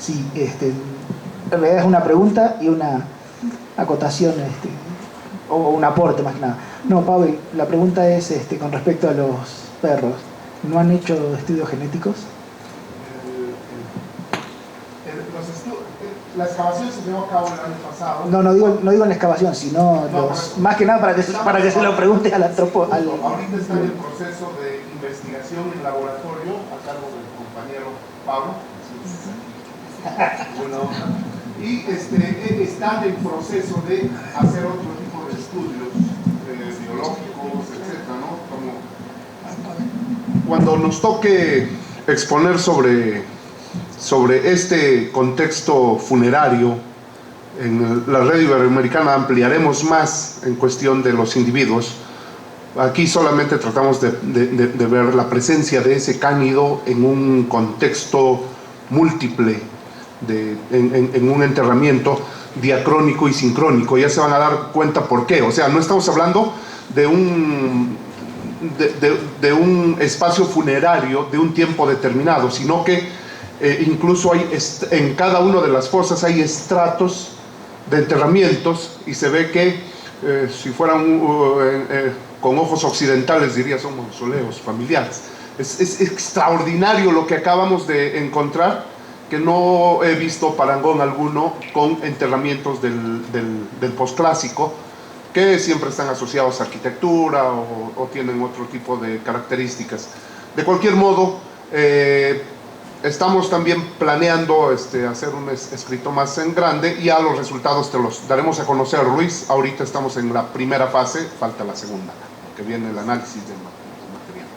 Sí, en realidad es una pregunta y una acotación, o un aporte más que nada. No, Pavel, la pregunta es con respecto a los perros. ¿No han hecho estudios genéticos? La excavación se llevó a cabo el año pasado. No digo en la excavación, sino más que nada para que se lo pregunte al antropólogo. Ahorita está en el proceso de investigación en laboratorio a cargo del compañero Pablo. Bueno, y están en proceso de hacer otro tipo de estudios biológicos, etcétera, ¿no? Como cuando nos toque exponer sobre este contexto funerario en la red iberoamericana, ampliaremos más en cuestión de los individuos. Aquí solamente tratamos de ver la presencia de ese cánido en un contexto múltiple, en un enterramiento diacrónico y sincrónico. Ya se van a dar cuenta por qué. O sea, no estamos hablando de un espacio funerario de un tiempo determinado, sino que incluso hay en cada una de las fosas hay estratos de enterramientos, y se ve que si fueran con ojos occidentales diría son mausoleos familiares. Es extraordinario lo que acabamos de encontrar, que no he visto parangón alguno con enterramientos del posclásico, que siempre están asociados a arquitectura o tienen otro tipo de características. De cualquier modo, estamos también planeando hacer un escrito más en grande, y a los resultados te los daremos a conocer, Luis. Ahorita estamos en la primera fase, falta la segunda, que viene el análisis del material.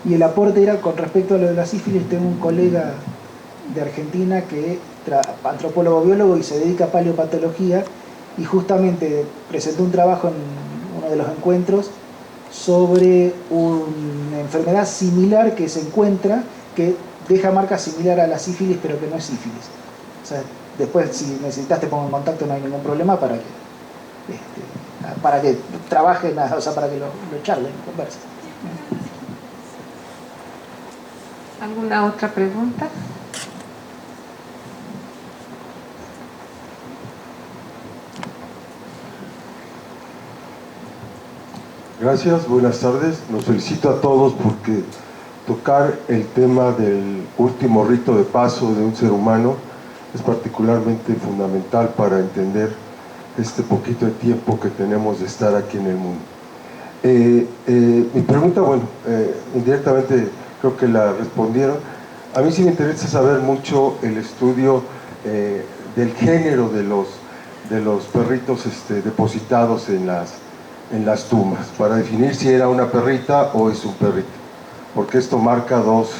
Y el aporte era con respecto a lo de la sífilis. Tengo un colega de Argentina que es antropólogo biólogo y se dedica a paleopatología, y justamente presentó un trabajo en uno de los encuentros sobre una enfermedad similar que se encuentra, que deja marca similar a la sífilis, pero que no es sífilis. O sea, después, si necesitas, te pongo en contacto, no hay ningún problema para que trabajen, o sea, para que lo charlen, conversen. ¿Alguna otra pregunta? Gracias, buenas tardes. Los felicito a todos porque tocar el tema del último rito de paso de un ser humano es particularmente fundamental para entender este poquito de tiempo que tenemos de estar aquí en el mundo. Mi pregunta, indirectamente creo que la respondieron. A mí sí me interesa saber mucho el estudio del género de los perritos depositados en las tumbas, para definir si era una perrita o es un perrito, porque esto marca dos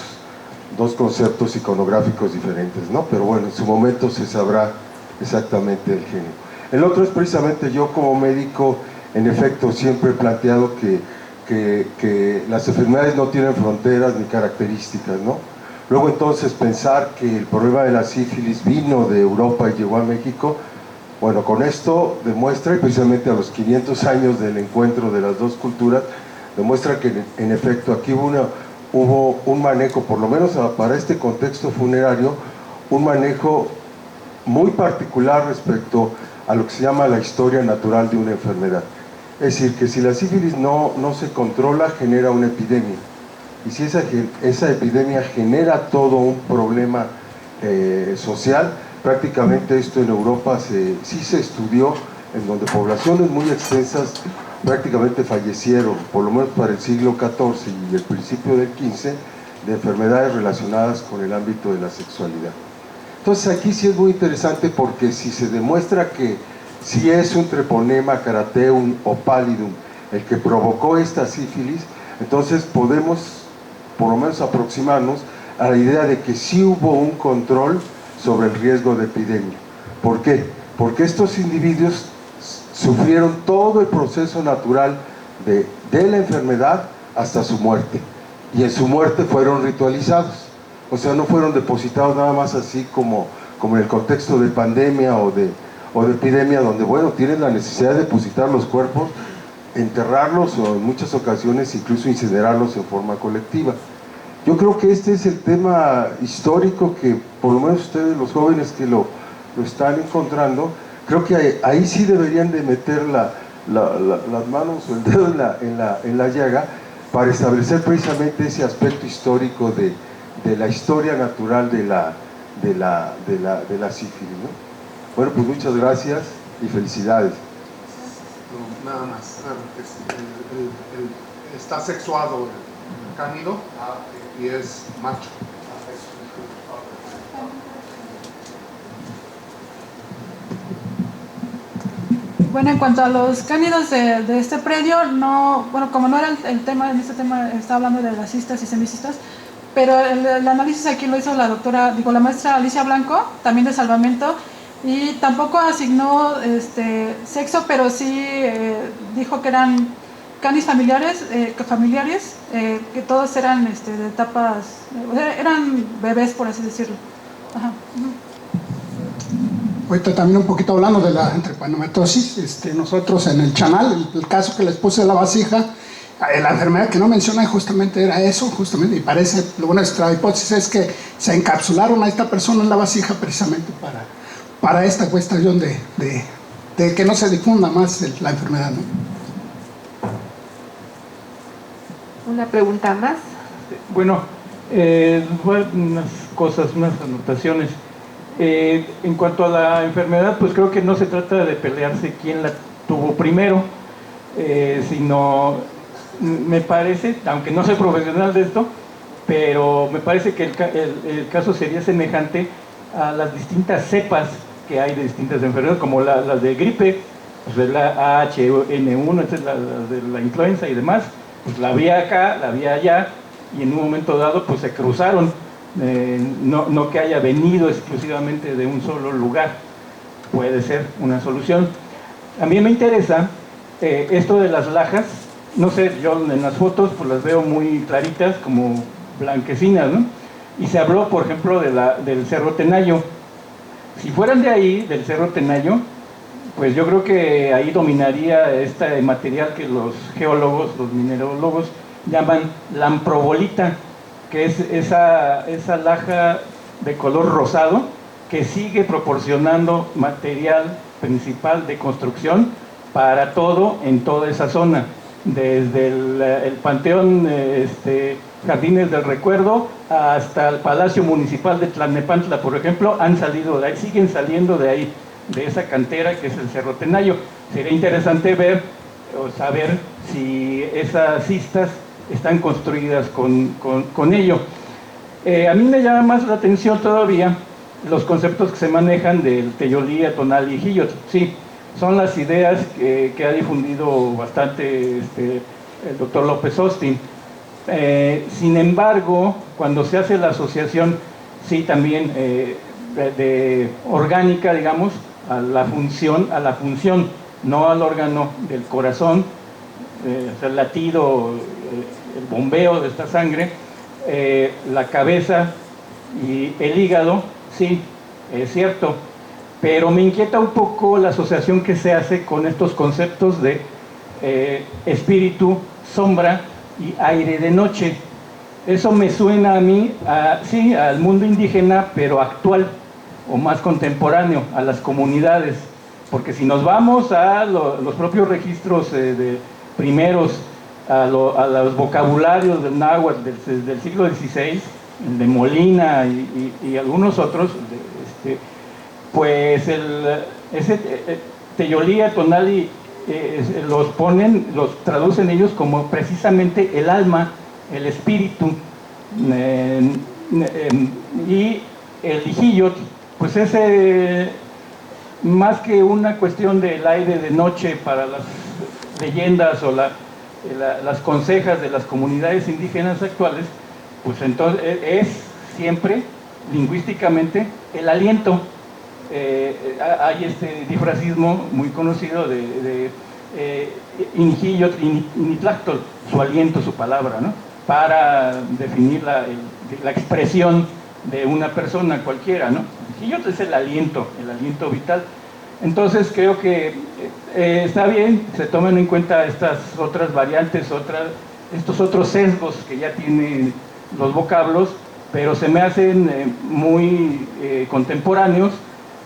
conceptos iconográficos diferentes, ¿no? Pero bueno, en su momento se sabrá exactamente el género. El otro es precisamente, yo como médico, en efecto, siempre he planteado que las enfermedades no tienen fronteras ni características, ¿no? Luego entonces pensar que el problema de la sífilis vino de Europa y llegó a México, bueno, con esto demuestra, y precisamente a los 500 años del encuentro de las dos culturas, demuestra que en efecto aquí hubo un manejo, por lo menos para este contexto funerario, un manejo muy particular respecto a lo que se llama la historia natural de una enfermedad. Es decir, que si la sífilis no se controla, genera una epidemia. Y si esa epidemia genera todo un problema social, prácticamente esto en Europa sí se estudió, en donde poblaciones muy extensas prácticamente fallecieron, por lo menos para el siglo XIV y el principio del XV, de enfermedades relacionadas con el ámbito de la sexualidad. Entonces aquí sí es muy interesante, porque si se demuestra que si es un treponema carateum o pallidum el que provocó esta sífilis, entonces podemos por lo menos aproximarnos a la idea de que sí hubo un control sobre el riesgo de epidemia. ¿Por qué? Porque estos individuos sufrieron todo el proceso natural de la enfermedad hasta su muerte, y en su muerte fueron ritualizados, o sea, no fueron depositados nada más así como en el contexto de pandemia o de epidemia, donde bueno, tienen la necesidad de depositar los cuerpos, enterrarlos o en muchas ocasiones incluso incinerarlos en forma colectiva. Yo creo que este es el tema histórico que, por lo menos ustedes, los jóvenes que lo están encontrando, creo que ahí sí deberían de meter las manos o el dedo en la llaga para establecer precisamente ese aspecto histórico de la historia natural de la sífilis, ¿no? Bueno, pues muchas gracias y felicidades. No, nada más. Está sexuado el cánido y es macho. Bueno, en cuanto a los cánidos de este predio, no, bueno, como no era el tema, en este tema estaba hablando de las cistas y semicistas, pero el análisis aquí lo hizo la maestra Alicia Blanco, también de salvamento, y tampoco asignó sexo, pero sí dijo que eran canis familiares, que todos eran de etapas, eran bebés, por así decirlo. Ajá. Ahorita también un poquito hablando de la entrepanematosis, nosotros en el canal, el caso que les puse de la vasija, la enfermedad que no mencioné justamente era eso, justamente, y parece, nuestra hipótesis es que se encapsularon a esta persona en la vasija precisamente para esta cuestión de que no se difunda más la enfermedad, ¿no? Una pregunta más. Bueno, unas cosas, unas anotaciones. En cuanto a la enfermedad, pues creo que no se trata de pelearse quién la tuvo primero, sino me parece, aunque no soy profesional de esto, pero me parece que el caso sería semejante a las distintas cepas que hay de distintas enfermedades, como las de gripe, pues la H1N1, la de la influenza y demás, pues la había acá, la había allá, y en un momento dado pues se cruzaron. No que haya venido exclusivamente de un solo lugar, puede ser una solución. A mí me interesa esto de las lajas, no sé, yo en las fotos pues las veo muy claritas, como blanquecinas, ¿no? Y se habló, por ejemplo, del Cerro Tenayo. Si fueran de ahí, del Cerro Tenayo, pues yo creo que ahí dominaría este material que los geólogos, los minerólogos llaman lamprobolita, que es esa laja de color rosado que sigue proporcionando material principal de construcción para todo en toda esa zona, desde el Panteón Jardines del Recuerdo hasta el Palacio Municipal de Tlalnepantla, por ejemplo, han salido de ahí, siguen saliendo de ahí, de esa cantera que es el Cerro Tenayo. Sería interesante ver o saber si esas cistas están construidas con ello. A mí me llama más la atención todavía los conceptos que se manejan del Teyolía, Tonali y Jiyotl. Sí, son las ideas que ha difundido bastante el doctor López Austin. Sin embargo, cuando se hace la asociación, sí, también de orgánica, digamos, a la función, no al órgano del corazón, o sea, el latido, el bombeo de esta sangre, la cabeza y el hígado, sí, es cierto, pero me inquieta un poco la asociación que se hace con estos conceptos de espíritu, sombra y aire de noche. Eso me suena a mí, sí, al mundo indígena, pero actual o más contemporáneo, a las comunidades, porque si nos vamos a los propios registros de primeros, a los vocabularios del náhuatl del siglo XVI, el de Molina y algunos otros, pues ese Teyolía, Tonali, los traducen ellos como precisamente el alma, el espíritu, y el Jiyotl, pues es más que una cuestión del aire de noche para las leyendas o las consejas de las comunidades indígenas actuales, pues entonces es siempre lingüísticamente el aliento. Hay este difracismo muy conocido de Injiyotl, Initlactol, su aliento, su palabra, ¿no? Para definir la expresión de una persona cualquiera, ¿no? Injiyotl es el aliento vital. Entonces creo que está bien, se tomen en cuenta estas otras variantes, estos otros sesgos que ya tiene los vocablos, pero se me hacen muy contemporáneos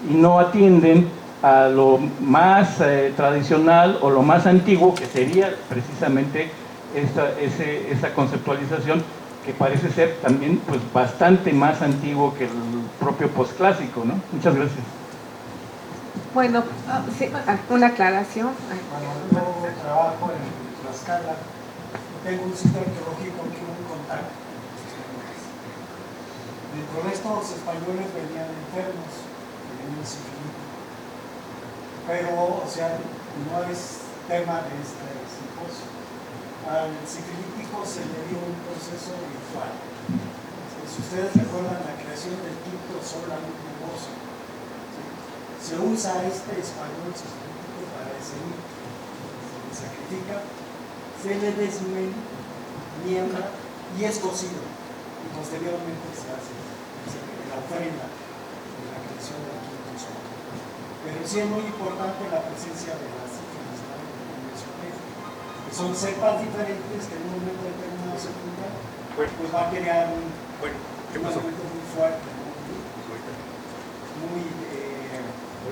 y no atienden a lo más tradicional o lo más antiguo, que sería precisamente esa conceptualización, que parece ser también pues bastante más antiguo que el propio posclásico, ¿no? Muchas gracias. Bueno, sí, una aclaración. Cuando yo trabajo en Tlaxcala, tengo un sitio arqueológico que un contacto. Dentro de estos españoles venían enfermos, venían sifilíticos. Pero, o sea, no es tema de este simposio. Al sifilítico se le dio un proceso ritual. Si ustedes recuerdan la creación del quinto sol al último oso, se usa este español sifilítico para ese rito. Se le sacrifica, se le desmiembra y es cocido. Y posteriormente se hace la ofrenda de la creación del quinto sol. Pero sí es muy importante la presencia de las sífilis, ¿no? Son cepas diferentes que en un momento determinado se juntan, pues va a crear un elemento muy fuerte, ¿no?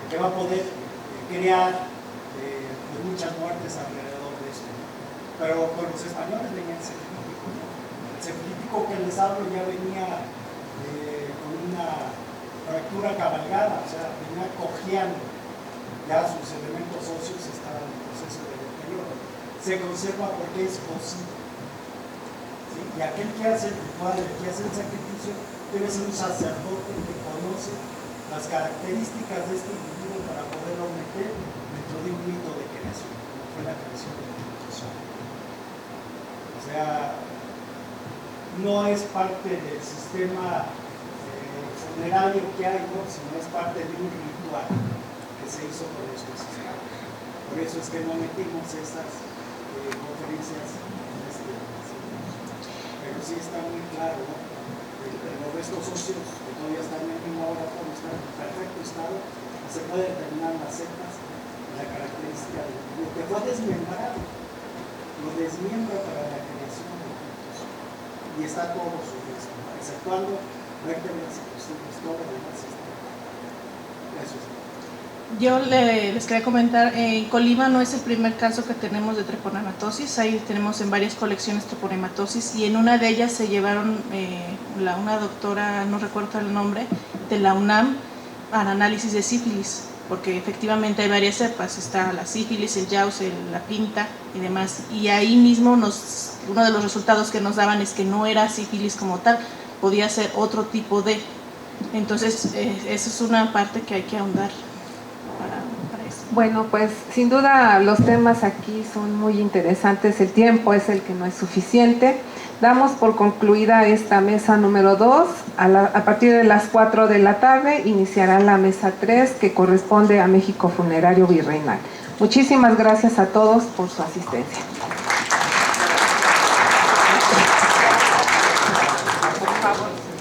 Que va a poder crear muchas muertes alrededor de esto. Pero con los españoles venía el sefilítico, ¿no? El sefilítico que les hablo ya venía con una fractura cabalgada, o sea, venía cojeando, ya sus elementos óseos estaban en proceso de deterioro. Se conserva porque es cocido. ¿Sí? Y aquel que hace el ritual, el que hace el sacrificio, debe ser un sacerdote que conoce las características de este individuo para poderlo meter dentro de un mito de creación, como fue la creación del quinto sol. O sea, no es parte del sistema funerario que hay, ¿no? Sino es parte de un ritual que se hizo con los mexicanos. Por eso es que no metimos estas conferencias en este simposio. Pero sí está muy claro, ¿no? Los restos óseos que todavía están en una hora como están en perfecto estado, se puede determinar las cepas y la característica del individuo que fue desmembrado. Lo desmiembra para la creación de puntos. Y está todo su resto, exceptuando vértebras y costumbres, todo lo demás está. Eso es. Yo les quería comentar, en Colima no es el primer caso que tenemos de treponematosis, ahí tenemos en varias colecciones treponematosis y en una de ellas se llevaron una doctora, no recuerdo el nombre, de la UNAM para análisis de sífilis, porque efectivamente hay varias cepas, está la sífilis, el Yauce, la pinta y demás, y ahí mismo uno de los resultados que nos daban es que no era sífilis como tal, podía ser otro tipo de, entonces esa es una parte que hay que ahondar. Para eso. Bueno, pues sin duda los temas aquí son muy interesantes, el tiempo es el que no es suficiente. Damos por concluida esta mesa número 2, a partir de las 4 de la tarde iniciará la mesa 3 que corresponde a México Funerario Virreinal. Muchísimas gracias a todos por su asistencia. Por favor.